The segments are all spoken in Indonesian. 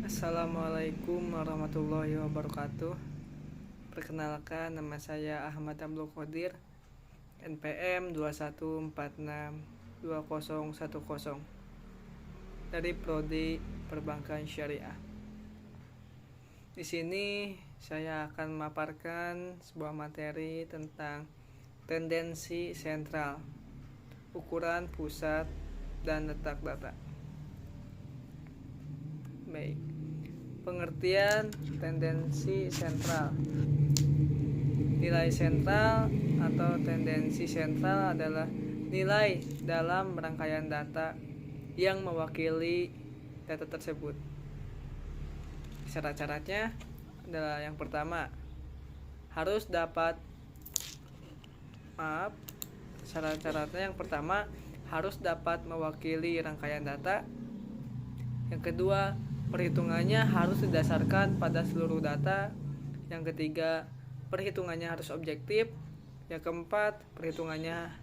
Assalamualaikum warahmatullahi wabarakatuh. Perkenalkan, nama saya Ahmad Abdul Qadir, NPM 21462010 dari Prodi Perbankan Syariah. Di sini saya akan memaparkan sebuah materi tentang tendensi sentral, ukuran pusat, dan letak data. Baik. Pengertian tendensi sentral. Nilai sentral atau tendensi sentral adalah nilai dalam rangkaian data yang mewakili data tersebut. Syarat-syaratnya adalah yang pertama, syarat-syaratnya yang pertama harus dapat mewakili rangkaian data. Yang kedua, perhitungannya harus didasarkan pada seluruh data. Yang ketiga, perhitungannya harus objektif. Yang keempat, perhitungannya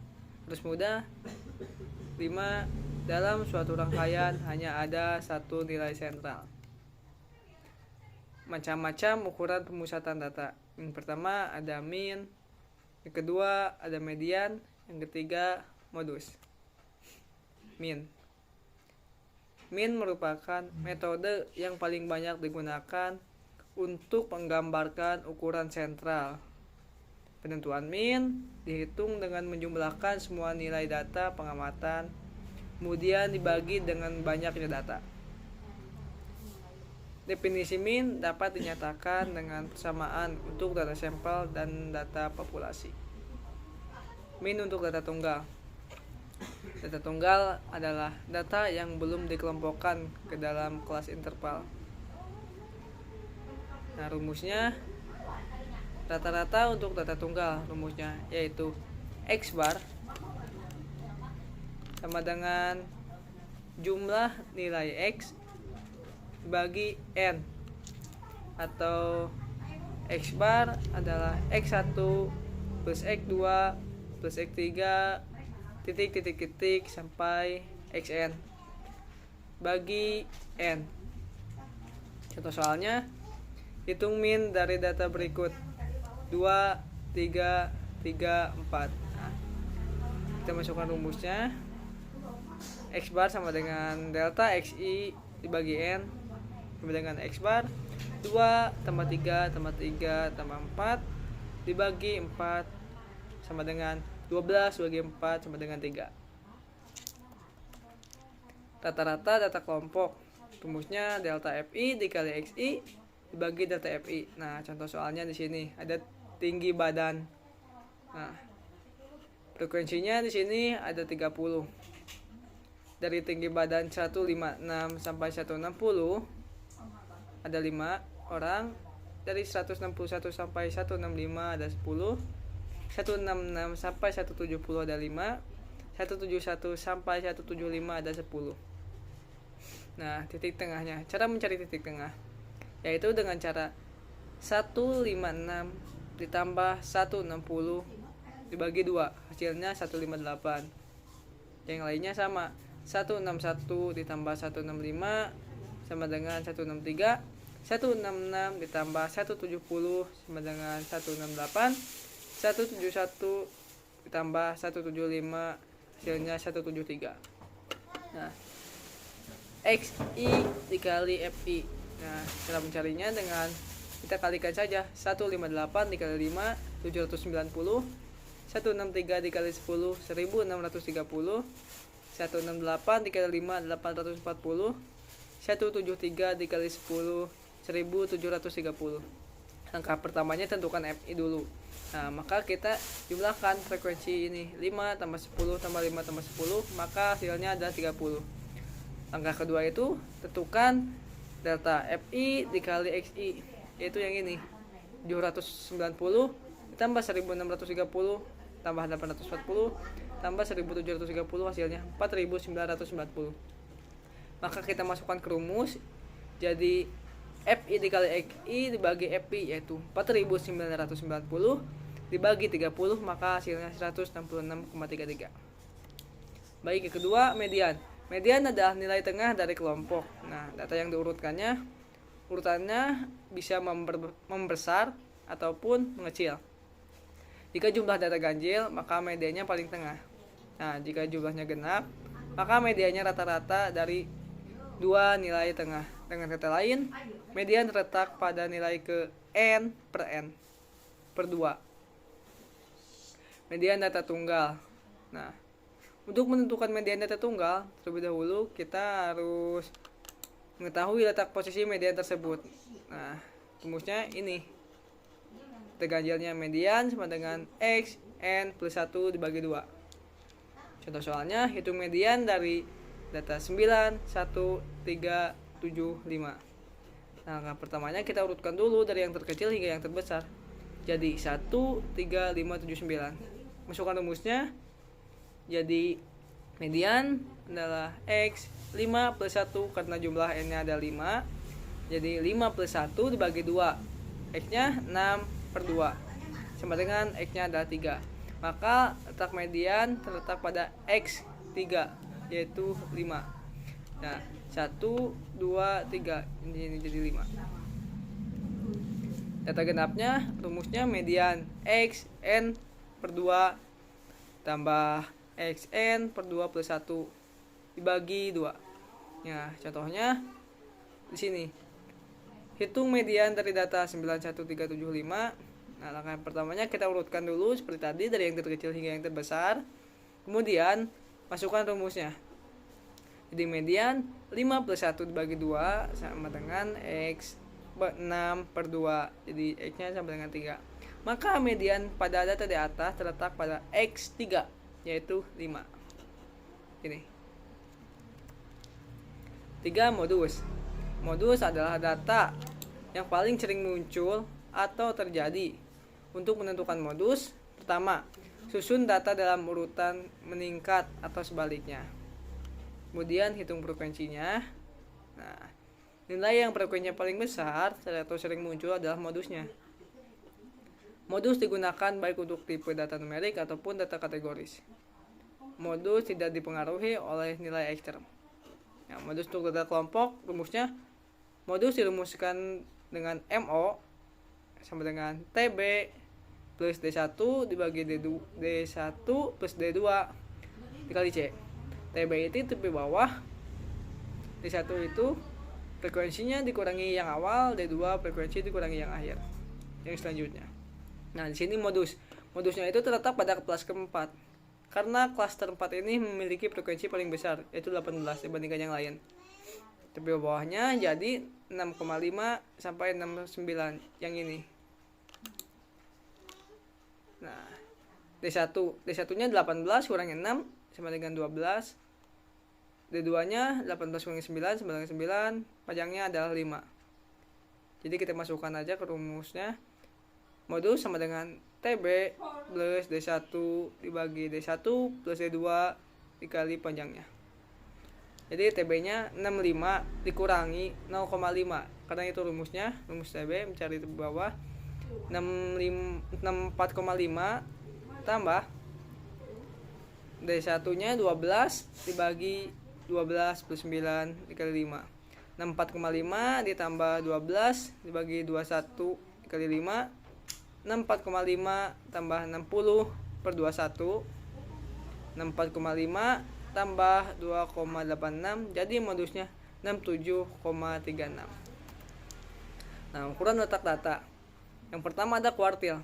harus mudah. 5. Dalam suatu rangkaian hanya ada satu nilai sentral. Macam-macam ukuran pemusatan data. Yang pertama ada mean. Yang kedua ada median. Yang ketiga modus. Mean merupakan metode yang paling banyak digunakan untuk menggambarkan ukuran sentral. Penentuan mean dihitung dengan menjumlahkan semua nilai data pengamatan, kemudian dibagi dengan banyaknya data. Definisi mean dapat dinyatakan dengan persamaan untuk data sampel dan data populasi. Mean untuk data tunggal. Data tunggal adalah data yang belum dikelompokkan ke dalam kelas interval. Nah, rumusnya rata-rata untuk data tunggal, rumusnya yaitu X bar sama dengan jumlah nilai X bagi N, atau X bar adalah X1 plus X2 plus X3 titik sampai xn bagi n. Contoh soalnya, hitung mean dari data berikut 2, 3, 3, 4. Nah, kita masukkan rumusnya. X bar sama dengan delta xi dibagi n sama dengan X bar 2 tambah 3 tambah 3 tambah 4 dibagi 4 sama dengan 12 bagi 4 sama dengan 3. Rata-rata data kelompok, rumusnya delta FI dikali XI dibagi delta FI. Nah, contoh soalnya di sini ada tinggi badan. Nah, frekuensinya di sini ada 30. Dari tinggi badan 156 sampai 160 ada 5 orang. Dari 161 sampai 165 ada 10. 166 sampai 170 ada 5. 171 sampai 175 ada 10. Nah, titik tengahnya. Cara mencari titik tengah yaitu dengan cara 156 ditambah 160 dibagi 2, hasilnya 158. Yang lainnya sama, 161 ditambah 165 sama dengan 163. 166 ditambah 170 sama dengan 168. 171 ditambah 175 hasilnya 173. Nah, XI dikali FI. Nah, cara mencarinya dengan kita kalikan saja. 158 dikali 5 790. 163 dikali 10 1630. 168 dikali 5 840. 173 dikali 10 1730. Langkah pertamanya tentukan FI dulu. Nah, maka kita jumlahkan frekuensi ini 5 tambah 10 tambah 5 tambah 10, maka hasilnya ada 30. Langkah kedua itu tentukan delta FI dikali XI, yaitu yang ini 790 ditambah 1630 tambah 840 tambah 1730 hasilnya 4990. Maka kita masukkan ke rumus, jadi FI dikali XI dibagi FI yaitu 4990 dibagi 30, maka hasilnya 166,33. Baik, yang kedua median. Median adalah nilai tengah dari kelompok. Nah, data yang diurutkannya urutannya bisa membesar ataupun mengecil. Jika jumlah data ganjil, maka medianya paling tengah. Nah, jika jumlahnya genap, maka medianya rata-rata dari dua nilai tengah. Dengan kata lain, median terletak pada nilai ke n per n per 2. Median data tunggal. Nah, untuk menentukan median data tunggal, terlebih dahulu kita harus mengetahui letak posisi median tersebut. Nah, rumusnya ini. Ganjilnya median sama dengan X N plus 1 dibagi 2. Contoh soalnya, hitung median dari data 9, 1, 3, 7, 5. Nah, langkah pertamanya kita urutkan dulu dari yang terkecil hingga yang terbesar. Jadi 1, 3, 5, 7, 9. Masukkan rumusnya. Jadi median adalah X 5 plus 1 karena jumlah N-nya ada 5. Jadi 5 plus 1 dibagi 2. X-nya 6 per 2 sama dengan X-nya adalah 3. Maka letak median terletak pada X3 yaitu 5. Nah, 1, 2, 3 ini jadi 5. Data genapnya rumusnya median X N per 2 tambah X N per 2 plus 1 dibagi 2. Ya, contohnya di sini. Hitung median dari data 91375. Nah, langkah pertamanya kita urutkan dulu seperti tadi dari yang terkecil hingga yang terbesar. Kemudian masukkan rumusnya. Jadi median 5 plus 1 dibagi 2 sama dengan X 6 per 2. Jadi X-nya sama dengan 3. Maka median pada data di atas terletak pada X3 yaitu 5. Ini. 3. Modus. Modus adalah data yang paling sering muncul atau terjadi. Untuk menentukan modus, pertama, susun data dalam urutan meningkat atau sebaliknya. Kemudian hitung frekuensinya. Nah, nilai yang frekuensinya paling besar atau sering muncul adalah modusnya. Modus digunakan baik untuk tipe data numerik ataupun data kategoris. Modus tidak dipengaruhi oleh nilai ekstrem. Nah, modus untuk data kelompok, rumusnya modus dirumuskan dengan MO sama dengan TB plus D1 dibagi D1 plus D2 dikali C. TB itu tepi bawah, D1 itu frekuensinya dikurangi yang awal, D2 frekuensi dikurangi yang akhir. Yang selanjutnya. Nah, di sini modusnya itu terletak pada kelas keempat. Karena klaster 4 ini memiliki frekuensi paling besar, yaitu 18 dibandingkan yang lain. Tepi bawahnya jadi 6,5 sampai 69 yang ini. Nah, D1-nya 18 kurangi 6 sama dengan 12. D2-nya 18 kurangi 9 sama dengan 9, panjangnya adalah 5. Jadi kita masukkan aja ke rumusnya. Modus sama dengan TB plus D1 dibagi D1 plus D2 dikali panjangnya. Jadi TB-nya 65 dikurangi 0,5. Karena itu rumusnya, rumus TB mencari di bawah 64,5 tambah D1-nya 12 dibagi 12 plus 9 dikali 5. 64,5 ditambah 12 dibagi 21 dikali 5. 64,5 tambah 60 per 21. 64,5 tambah 2,86 jadi modusnya 67,36. Nah, ukuran letak data. Yang pertama ada kuartil.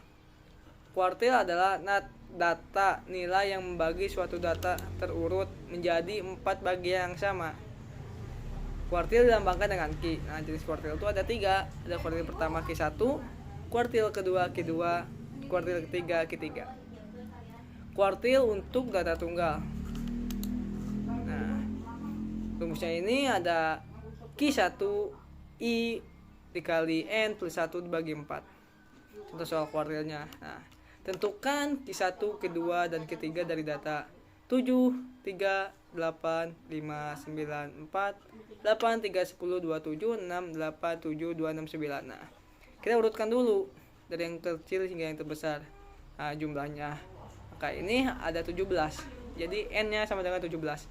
Kuartil adalah data nilai yang membagi suatu data terurut menjadi 4 bagian yang sama. Kuartil dilambangkan dengan Q. Nah, jenis kuartil itu ada 3. Ada kuartil pertama Q1, kuartil kedua Q2, kuartil ketiga Q3. Kuartil untuk data tunggal. Nah, rumusnya ini ada Q1 I dikali N plus 1 dibagi 4. Contoh soal kuartilnya. Nah, tentukan Q1, Q2, dan Q3 dari data 7, 3, 8, 5, 9, 4, 8, 3, 10, 27, 6, 8, 7, 2, 6, 9. Nah, kita urutkan dulu dari yang kecil hingga yang terbesar. Nah, jumlahnya. Maka ini ada 17. Jadi N-nya sama dengan 17.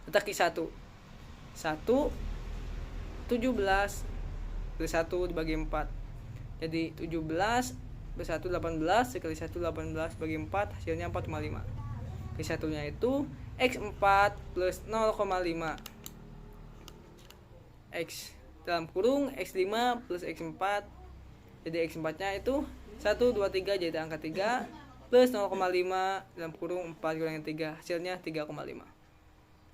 Letak Q1. 1, 17, plus 1 dibagi 4. Jadi 17 plus 1 18 dikali 1 18 bagi 4 hasilnya 4,5. Satunya itu X4 plus 0,5 X dalam kurung X5 plus X4. Jadi X4 nya itu 1, 2, 3 jadi angka 3 plus 0,5 dalam kurung 4 kurangi 3 hasilnya 3,5.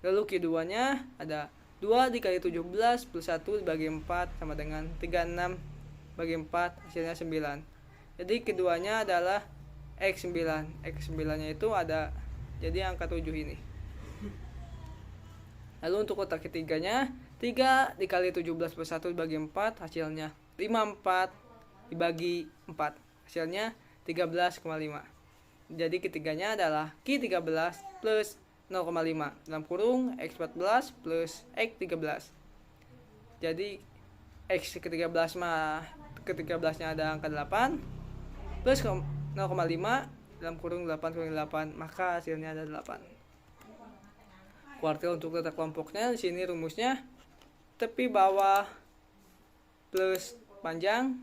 Lalu Q2 nya ada 2 dikali 17 plus 1 dibagi 4 sama dengan 36 bagi 4 hasilnya 9. Jadi keduanya adalah X9. X9 nya itu ada jadi angka 7 ini. Lalu untuk kotak ketiganya 3 dikali 17 plus 1 dibagi 4 hasilnya 54 dibagi 4 hasilnya 13,5. Jadi ketiganya adalah Q13 plus 0,5 dalam kurung X14 plus X13. Jadi X ke-13 mah ke-13 nya ada angka 8 plus 0,5 dalam kurung 8 kurangi 8 maka hasilnya ada 8. Kuartil untuk letak kelompoknya di sini rumusnya tepi bawah plus panjang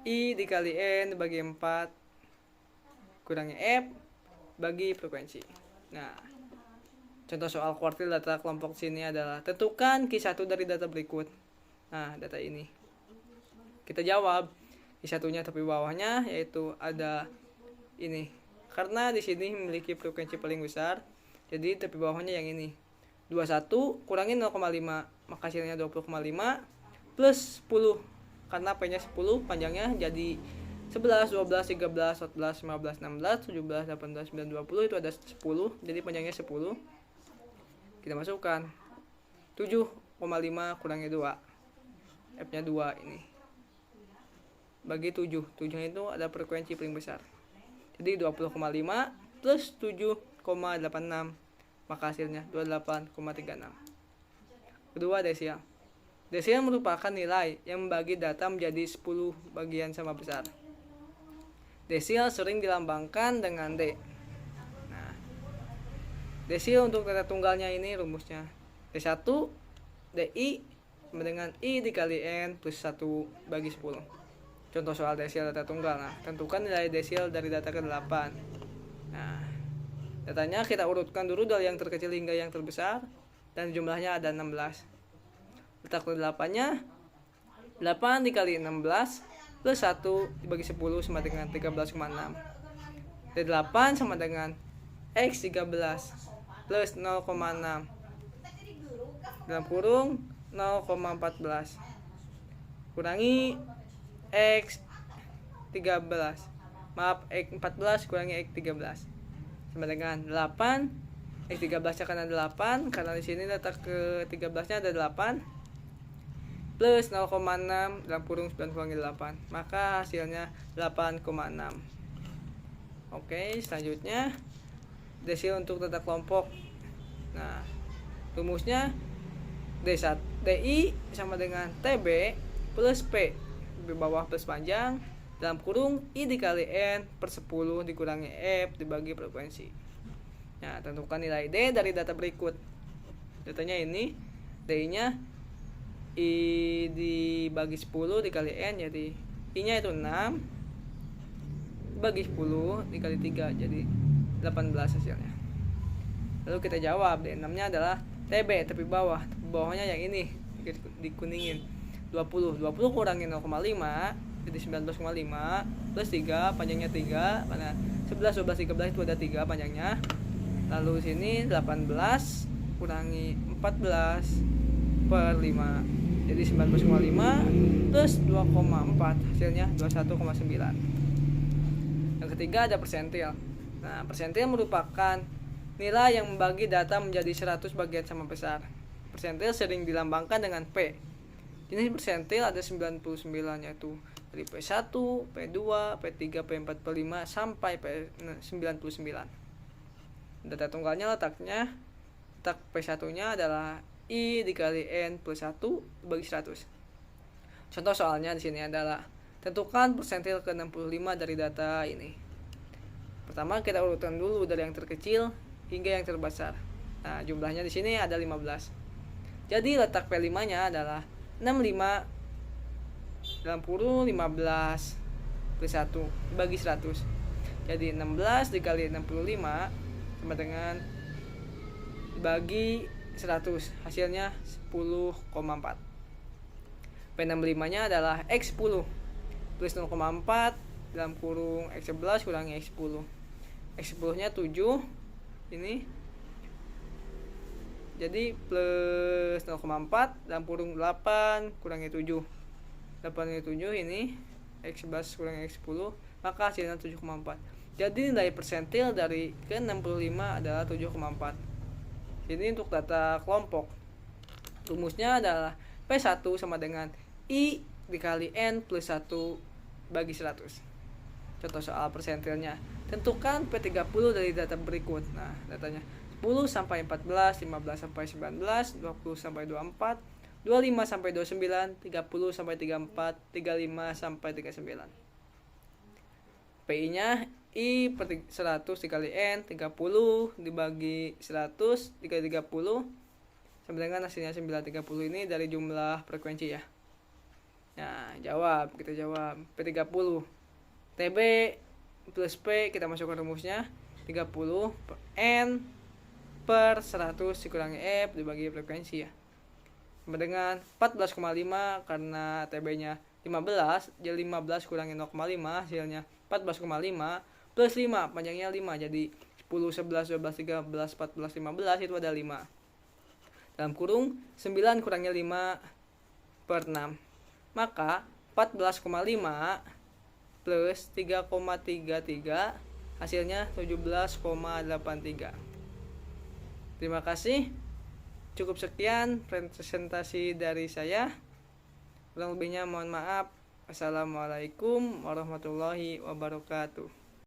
I dikali N dibagi 4 kurangi F bagi frekuensi. Nah, contoh soal kuartil data kelompok sini adalah tentukan Q1 dari data berikut. Nah, data ini kita jawab Q1-nya tepi bawahnya yaitu ada ini. Karena di sini memiliki frekuensi paling besar, jadi tepi bawahnya yang ini. 21 kurangi 0,5 maka hasilnya 20,5 plus 10 karena P-nya 10 panjangnya jadi 11, 12, 13, 14, 15, 16, 17, 18, 19, 20 itu ada 10 jadi panjangnya 10. Kita masukkan 7,5 kurangi 2 F-nya 2 ini bagi 7. 7 itu ada frekuensi paling besar. Jadi 20,5 plus 7,86 maka hasilnya 28,36. Kedua desial. Desial merupakan nilai yang membagi data menjadi 10 bagian sama besar. Desial sering dilambangkan dengan D. Nah, desial untuk data tunggalnya ini rumusnya D1 DI sama dengan I dikali N plus 1 bagi 10. Contoh soal desial data tunggal. Nah, tentukan nilai desial dari data ke-8. Nah, datanya kita urutkan dulu dari yang terkecil hingga yang terbesar dan jumlahnya ada 16. Letak ke-8-nya 8 dikali 16 plus 1 dibagi 10 sama dengan 13,6. D8 sama dengan X13 plus 0,6 dalam kurung 0,14 kurangi X13. Maaf, X14 kurangi X13 sama dengan 8. X13 akan ada 8 karena di sini letak ke-13-nya ada 8 plus 0,6 dalam kurung 9 kurangi 8 maka hasilnya 8,6. Oke, selanjutnya desial untuk tata kelompok. Nah, rumusnya D1 DI sama dengan TB plus P di bawah plus panjang dalam kurung I dikali N per 10 dikurangi F dibagi frekuensi. Nah, tentukan nilai D dari data berikut. Datanya ini D-nya I dibagi 10 dikali N jadi I-nya itu 6 bagi 10 dikali 3 jadi 18 hasilnya. Lalu kita jawab D6 nya adalah TB tepi bawah. Tepi bawahnya yang ini dikuningin 20 kurangi 0,5 jadi 19,5 plus 3 panjangnya 3 mana 11, 12, 13 itu ada 3 panjangnya. Lalu sini 18 kurangi 14 per 5 jadi 19,5 plus 2,4 hasilnya 21,9. Yang ketiga ada persentil. Nah, persentil merupakan nilai yang membagi data menjadi 100 bagian sama besar. Persentil sering dilambangkan dengan P. Jenis persentil ada 99 yaitu dari P1, P2, P3, P4, P5 sampai P99. Data tunggalnya letak P1 nya adalah I dikali N plus 1 bagi 100. Contoh soalnya di sini adalah tentukan persentil ke-65 dari data ini. Pertama kita urutkan dulu dari yang terkecil hingga yang terbesar. Nah, jumlahnya di sini ada 15. Jadi letak P5 nya adalah 65 dalam kurung 15 plus 1 bagi 100. Jadi 16 dikali 65 sama dengan bagi 100, hasilnya 10,4. P65 nya adalah X10 plus 0,4 dalam kurung X11 kurangi X10. X10 nya 7 ini, jadi plus 0,4 dalam kurung 8 kurangi 7. 8 kurangi 7 ini X11 kurangi X10, maka hasilnya 7,4. Jadi nilai persentil dari ke-65 adalah 7,4. Ini untuk data kelompok. Rumusnya adalah P1 sama dengan I dikali N plus 1 bagi 100. Contoh soal persentilnya. Tentukan P30 dari data berikut. Nah, datanya 10 sampai 14, 15 sampai 19, 20 sampai 24, 25 sampai 29, 30 sampai 34, 35 sampai 39. PI-nya I per 100 dikali N, 30 dibagi 100 dikali 30 sama dengan hasilnya 930. Ini dari jumlah frekuensi ya. Nah, kita jawab P30 TB plus P, kita masukkan rumusnya 30 per N per 100 dikurangi F dibagi frekuensi ya, sama dengan 14,5 karena TB nya 15, jadi 15 kurangi 0,5 hasilnya 14,5 plus 5, panjangnya 5, jadi 10, 11, 12, 13, 14, 15 itu ada 5. Dalam kurung 9 kurangi 5 per 6, maka 14,5 plus 3,33 hasilnya 17,83. Terima kasih. Cukup sekian presentasi dari saya. Kurang lebihnya mohon maaf. Assalamualaikum warahmatullahi wabarakatuh.